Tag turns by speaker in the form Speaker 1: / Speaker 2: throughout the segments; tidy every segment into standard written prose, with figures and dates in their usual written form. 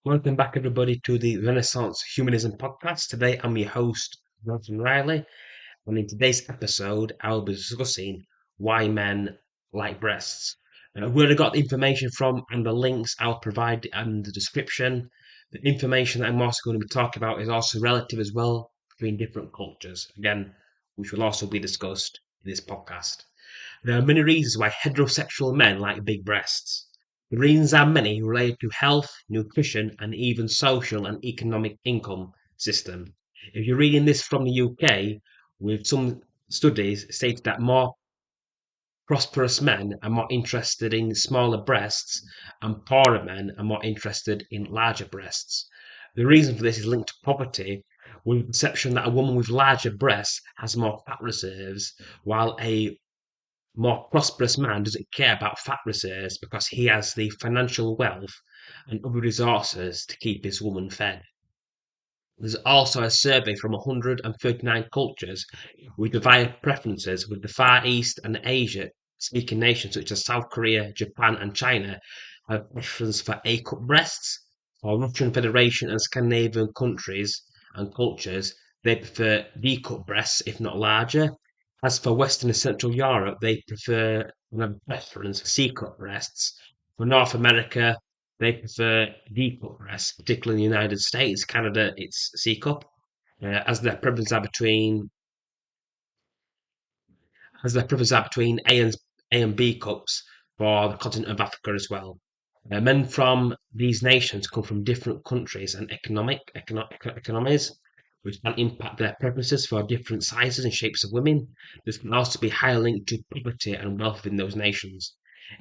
Speaker 1: Welcome back, everybody, to the Renaissance Humanism podcast. Today, I'm your host, Jonathan Riley, and in today's episode, I'll be discussing why men like breasts. Where I got the information from and the links I'll provide in the description. The information that I'm also going to be talking about is also relative as well between different cultures, again, which will also be discussed in this podcast. There are many reasons why heterosexual men like big breasts. The reasons are many related to health, nutrition, and even social and economic income system. If you're reading this from the UK, with some studies stated that more prosperous men are more interested in smaller breasts and poorer men are more interested in larger breasts. The reason for this is linked to poverty, with the perception that a woman with larger breasts has more fat reserves, while a more prosperous man doesn't care about fat reserves because he has the financial wealth and other resources to keep his woman fed. There's also a survey from 139 cultures with divided preferences, with the Far East and Asia speaking nations such as South Korea, Japan, and China have preference for A-cup breasts. For Russian Federation and Scandinavian countries and cultures, they prefer D-cup breasts, if not larger. As for Western and Central Europe, they prefer and have a preference for C-cup breasts. For North America, they prefer D-cup breasts, particularly in the United States. Canada, it's C-cup. As their preferences are between A and B cups for the continent of Africa as well. Men from these nations come from different countries and economies, which can impact their preferences for different sizes and shapes of women. This can also be highly linked to poverty and wealth in those nations.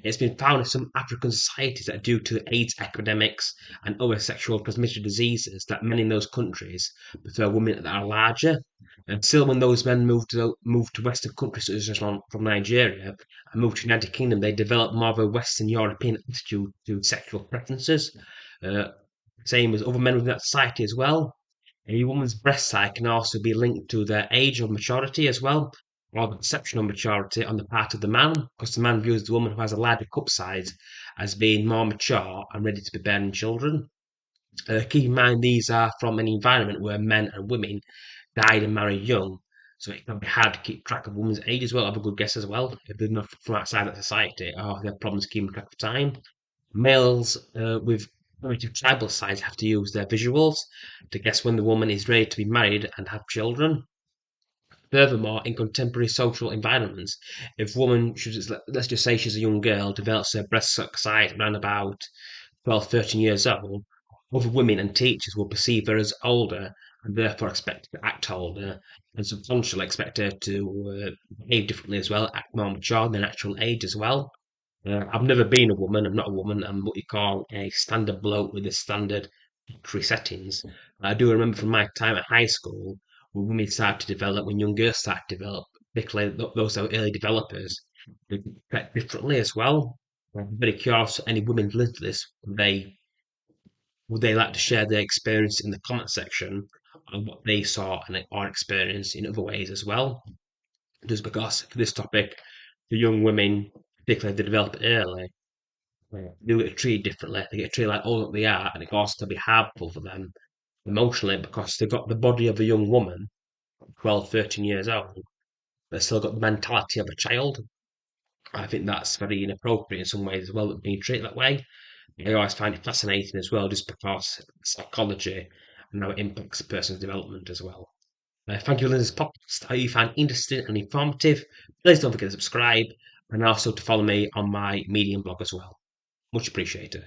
Speaker 1: It's been found in some African societies that due to AIDS epidemics and other sexual transmitted diseases that men in those countries prefer women that are larger. And still, when those men moved to Western countries such as from Nigeria and moved to the United Kingdom, they developed more of a Western European attitude to sexual preferences. Uh, Same as other men within that society as well. A woman's breast size can also be linked to their age or maturity as well, or the perception of maturity on the part of the man, because the man views the woman who has a larger cup size as being more mature and ready to be bearing children. Keep in mind these are from an environment where men and women died and married young, so it can be hard to keep track of women's age as well. Have a good guess as well if they're not from outside that society or they have problems keeping track of time. Males with primitive tribal sides have to use their visuals to guess when the woman is ready to be married and have children. Furthermore, in contemporary social environments, if a woman should let's just say she's a young girl, develops her breast size around about 12, 13 years old, other women and teachers will perceive her as older and therefore expect her to act older and subconsciously expect her to behave differently as well, act more mature than actual age as well. I've never been a woman. I'm not a woman. I'm what you call a standard bloke with the standard factory settings. I do remember from my time at high school when women started to develop, when young girls started to develop, particularly those that were early developers, they act differently as well. I'm very curious. Any women who've lived this, would they like to share their experience in the comment section on what they saw and or experienced in other ways as well? Just because for this topic, the young women, particularly if they develop early, do get treated differently. They get treated like all that they are, and it can also be harmful for them emotionally because they've got the body of a young woman, 12, 13 years old, but still got the mentality of a child. I think that's very inappropriate in some ways as well, being treated that way. I always find it fascinating as well, just because psychology and how it impacts a person's development as well. Thank you for listening to this podcast. I hope you find interesting and informative. Please don't forget to subscribe and also to follow me on my Medium blog as well. Much appreciated.